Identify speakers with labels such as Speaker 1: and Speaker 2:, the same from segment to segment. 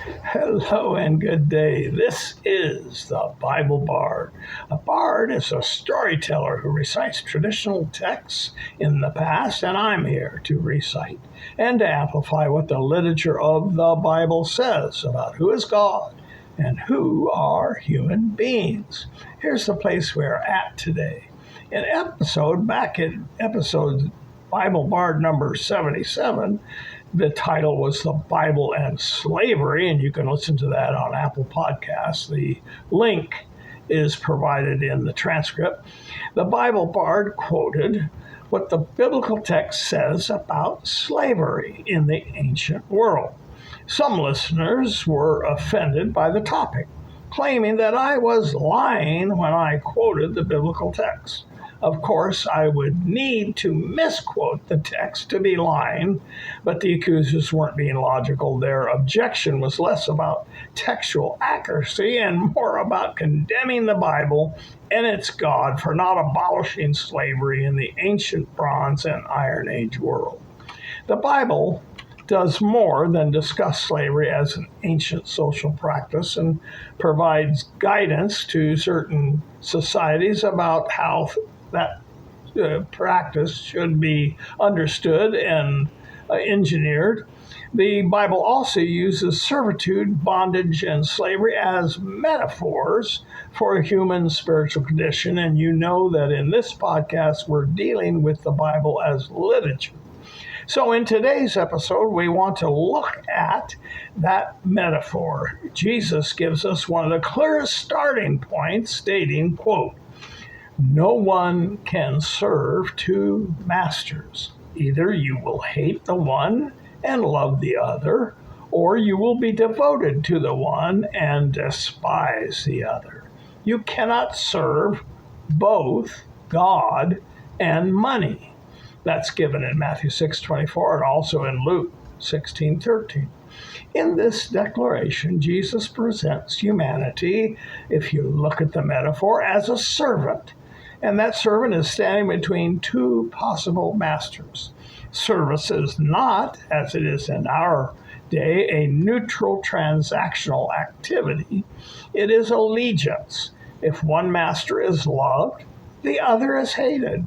Speaker 1: Hello and good day. This is the Bible Bard. A bard is a storyteller who recites traditional texts in the past, and I'm here to recite and to amplify what the literature of the Bible says about who is God and who are human beings. Here's the place we're at today. Back in episode Bible Bard number 77, the title was The Bible and Slavery, and you can listen to that on Apple Podcasts. The link is provided in the transcript. The Bible Bard quoted what the biblical text says about slavery in the ancient world. Some listeners were offended by the topic, claiming that I was lying when I quoted the biblical text. Of course, I would need to misquote the text to be lying, but the accusers weren't being logical. Their objection was less about textual accuracy and more about condemning the Bible and its God for not abolishing slavery in the ancient Bronze and Iron Age world. The Bible does more than discuss slavery as an ancient social practice and provides guidance to certain societies about how that practice should be understood and engineered. The Bible also uses servitude, bondage, and slavery as metaphors for a human spiritual condition, and you know that in this podcast we're dealing with the Bible as literature. So in today's episode, we want to look at that metaphor. Jesus gives us one of the clearest starting points, stating, quote, "No one can serve two masters. Either you will hate the one and love the other, or you will be devoted to the one and despise the other. You cannot serve both God and money." That's given in Matthew 6:24 and also in Luke 16:13. In this declaration, Jesus presents humanity, if you look at the metaphor, as a servant. And that servant is standing between two possible masters. Service is not, as it is in our day, a neutral transactional activity. It is allegiance. If one master is loved, the other is hated.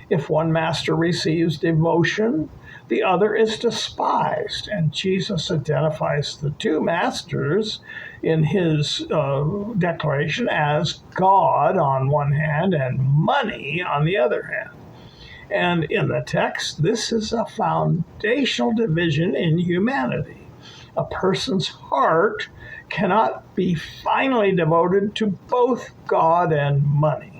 Speaker 1: If one master receives devotion, the other is despised. And Jesus identifies the two masters in his declaration as God on one hand and money on the other hand. And in the text, this is a foundational division in humanity. A person's heart cannot be finally devoted to both God and money.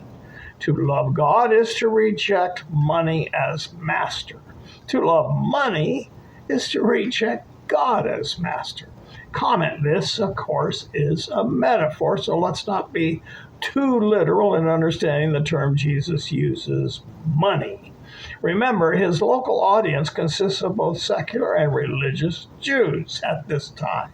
Speaker 1: To love God is to reject money as master. To love money is to reject God as master. Comment, this, of course, is a metaphor, so let's not be too literal in understanding the term Jesus uses, money. Remember, his local audience consists of both secular and religious Jews at this time.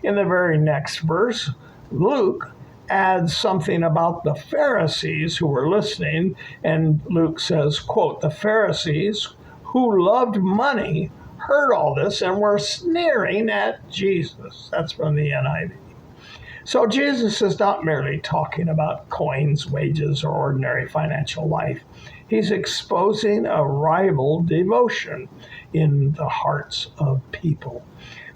Speaker 1: In the very next verse, Luke adds something about the Pharisees who were listening, and Luke says, quote, "The Pharisees who loved money heard all this and were sneering at Jesus." That's from the NIV. So Jesus is not merely talking about coins, wages, or ordinary financial life. He's exposing a rival devotion in the hearts of people.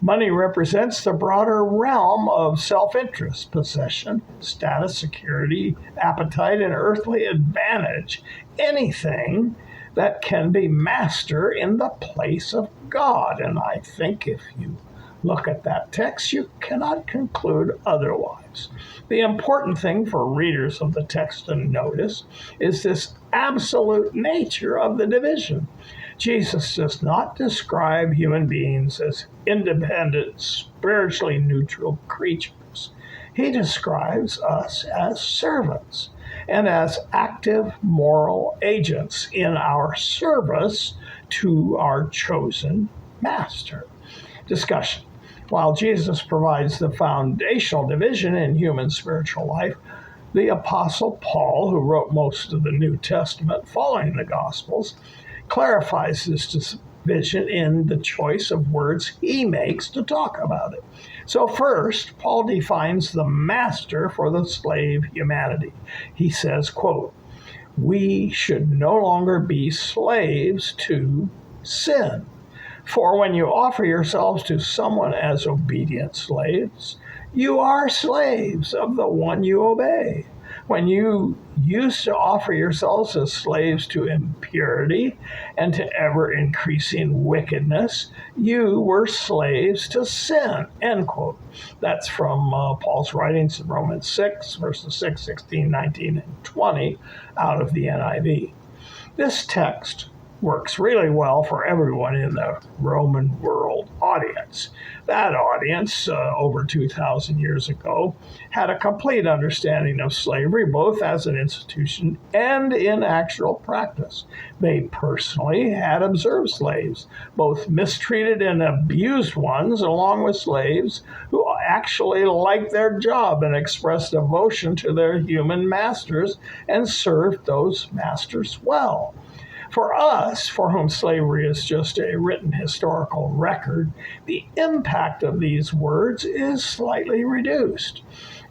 Speaker 1: Money represents the broader realm of self-interest, possession, status, security, appetite, and earthly advantage. Anything that can be master in the place of God. And I think if you look at that text, you cannot conclude otherwise. The important thing for readers of the text to notice is this absolute nature of the division. Jesus does not describe human beings as independent, spiritually neutral creatures. He describes us as servants and as active moral agents in our service to our chosen master. Discussion. While Jesus provides the foundational division in human spiritual life, the Apostle Paul, who wrote most of the New Testament following the Gospels, clarifies this vision in the choice of words he makes to talk about it. So first, Paul defines the master for the slave humanity. He says, quote, "We should no longer be slaves to sin. For when you offer yourselves to someone as obedient slaves, you are slaves of the one you obey. When you used to offer yourselves as slaves to impurity and to ever increasing wickedness, you were slaves to sin." End quote. That's from Paul's writings in Romans 6, verses 6, 16, 19, and 20 out of the NIV. This text works really well for everyone in the Roman world audience. That audience, over 2,000 years ago, had a complete understanding of slavery, both as an institution and in actual practice. They personally had observed slaves, both mistreated and abused ones, along with slaves who actually liked their job and expressed devotion to their human masters and served those masters well. For us, for whom slavery is just a written historical record, the impact of these words is slightly reduced.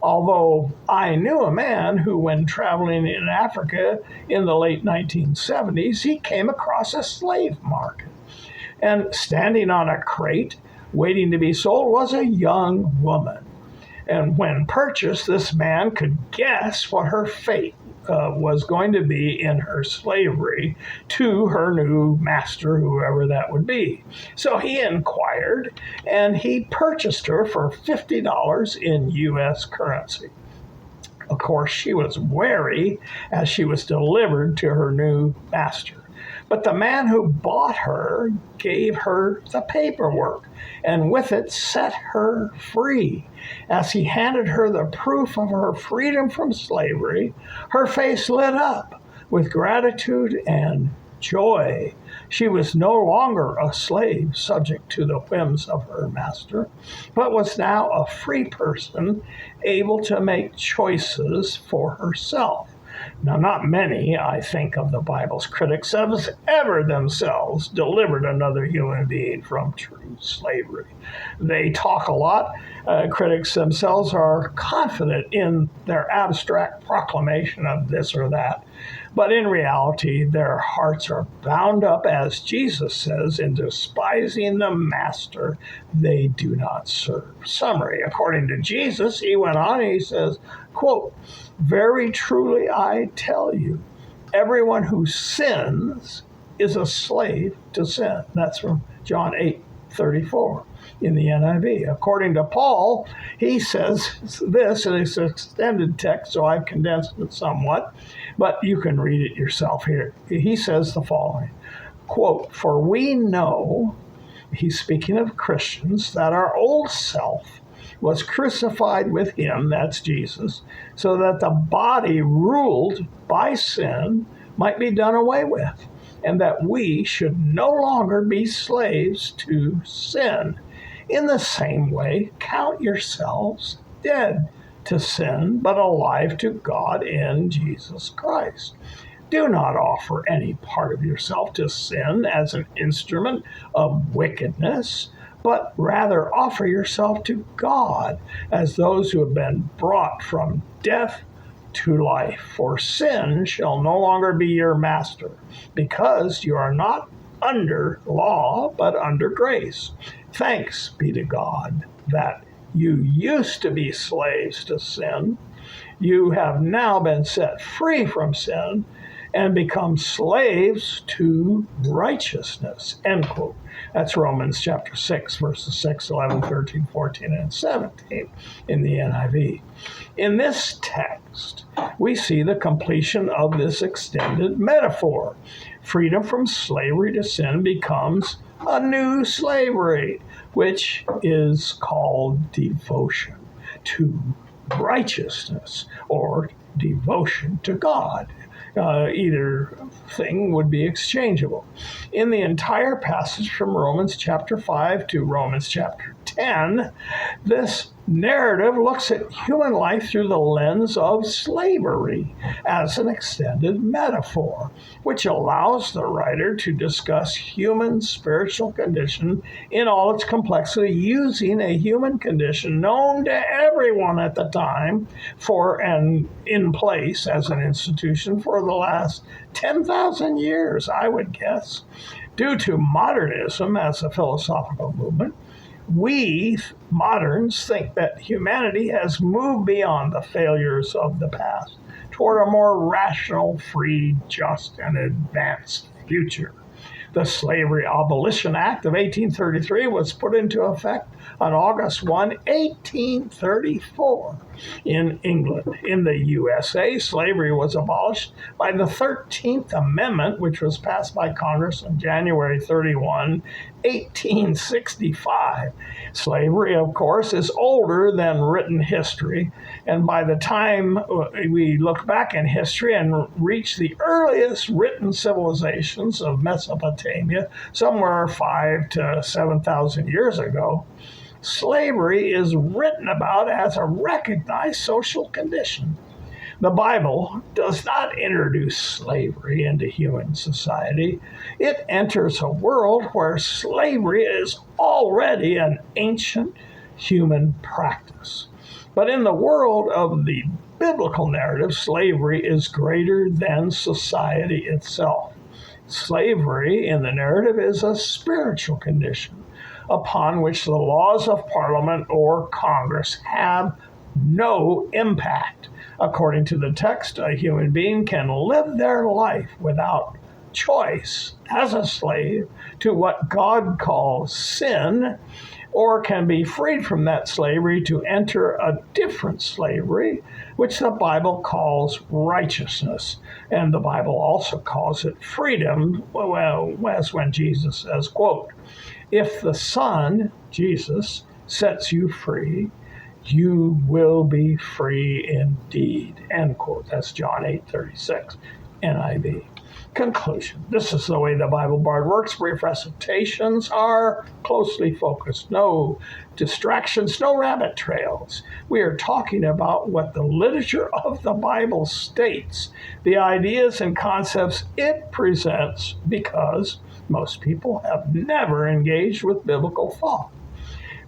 Speaker 1: Although I knew a man who, when traveling in Africa in the late 1970s, he came across a slave market. And standing on a crate, waiting to be sold, was a young woman. And when purchased, this man could guess what her fate was going to be in her slavery to her new master, whoever that would be. So he inquired, and he purchased her for $50 in U.S. currency. Of course, she was wary as she was delivered to her new master. But the man who bought her gave her the paperwork and with it set her free. As he handed her the proof of her freedom from slavery, her face lit up with gratitude and joy. She was no longer a slave subject to the whims of her master, but was now a free person able to make choices for herself. Now, not many, I think, of the Bible's critics have ever themselves delivered another human being from true slavery. They talk a lot. Critics themselves are confident in their abstract proclamation of this or that. But in reality, their hearts are bound up, as Jesus says, in despising the master they do not serve. Summary, according to Jesus, he went on and he says, quote, "Very truly I tell you, everyone who sins is a slave to sin." That's from John 8:34 in the NIV. According to Paul, he says this, and it's an extended text, so I've condensed it somewhat, but you can read it yourself here. He says the following, quote, "For we know," he's speaking of Christians, "that our old self was crucified with him," that's Jesus, "so that the body ruled by sin might be done away with, and that we should no longer be slaves to sin. In the same way, count yourselves dead to sin, but alive to God in Jesus Christ. Do not offer any part of yourself to sin as an instrument of wickedness, but rather offer yourself to God as those who have been brought from death to life. For sin shall no longer be your master, because you are not under law, but under grace. Thanks be to God that you used to be slaves to sin. You have now been set free from sin and become slaves to righteousness." End quote. That's Romans chapter 6, verses 6, 11, 13, 14, and 17 in the NIV. In this text, we see the completion of this extended metaphor. Freedom from slavery to sin becomes a new slavery, which is called devotion to righteousness or devotion to God. Either thing would be exchangeable. In the entire passage from Romans chapter 5 to Romans chapter 10, this narrative looks at human life through the lens of slavery as an extended metaphor, which allows the writer to discuss human spiritual condition in all its complexity using a human condition known to everyone at the time for and in place as an institution for the last 10,000 years, I would guess. Due to modernism as a philosophical movement, we moderns think that humanity has moved beyond the failures of the past toward a more rational, free, just, and advanced future. The Slavery Abolition Act of 1833 was put into effect on August 1, 1834 in England. In the USA, slavery was abolished by the 13th Amendment, which was passed by Congress on January 31, 1865. Slavery, of course, is older than written history, and by the time we look back in history and reach the earliest written civilizations of Mesopotamia, somewhere 5,000 to 7,000 years ago, slavery is written about as a recognized social condition. The Bible does not introduce slavery into human society. It enters a world where slavery is already an ancient human practice. But in the world of the biblical narrative, slavery is greater than society itself. Slavery in the narrative is a spiritual condition upon which the laws of Parliament or Congress have no impact. According to the text, a human being can live their life without choice as a slave to what God calls sin, or can be freed from that slavery to enter a different slavery, which the Bible calls righteousness. And the Bible also calls it freedom, as when Jesus says, quote, "If the Son, Jesus, sets you free, you will be free indeed," end quote. That's John 8:36, NIV. Conclusion. This is the way the Bible Bard works. Brief recitations are closely focused. No distractions, no rabbit trails. We are talking about what the literature of the Bible states, the ideas and concepts it presents, because most people have never engaged with biblical thought.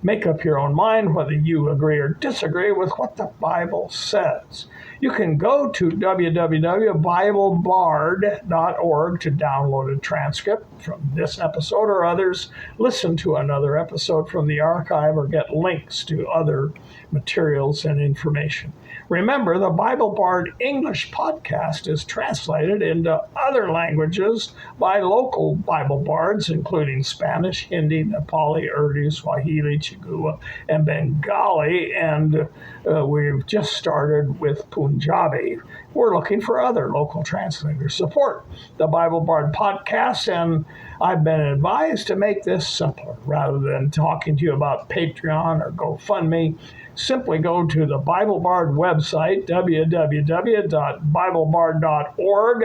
Speaker 1: Make up your own mind whether you agree or disagree with what the Bible says. You can go to www.biblebard.org to download a transcript from this episode or others, listen to another episode from the archive, or get links to other materials and information. Remember, the Bible Bard English podcast is translated into other languages by local Bible bards, including Spanish, Hindi, Nepali, Urdu, Swahili, Chigua, and Bengali, and we've just started with Punjabi. We're looking for other local translators. Support the Bible Bard podcast, and I've been advised to make this simpler. Rather than talking to you about Patreon or GoFundMe, simply go to the Bible Bard website, www.biblebard.org,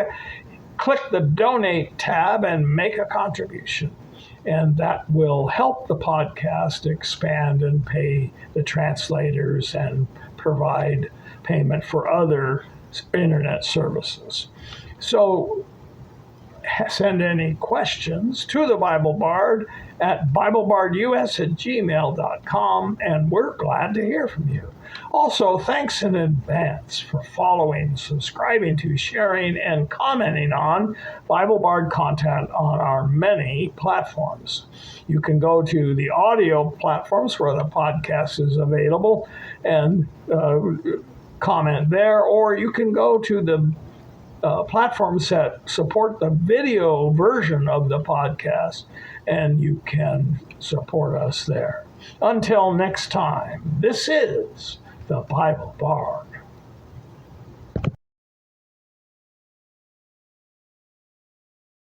Speaker 1: click the Donate tab, and make a contribution. And that will help the podcast expand and pay the translators and provide payment for other internet services. So send any questions to the Bible Bard at BibleBardUS@gmail.com, and we're glad to hear from you. Also, thanks in advance for following, subscribing to, sharing, and commenting on Bible Bard content on our many platforms. You can go to the audio platforms where the podcast is available and comment there, or you can go to the platforms that support the video version of the podcast, and you can support us there. Until next time, this is the Bible Bard.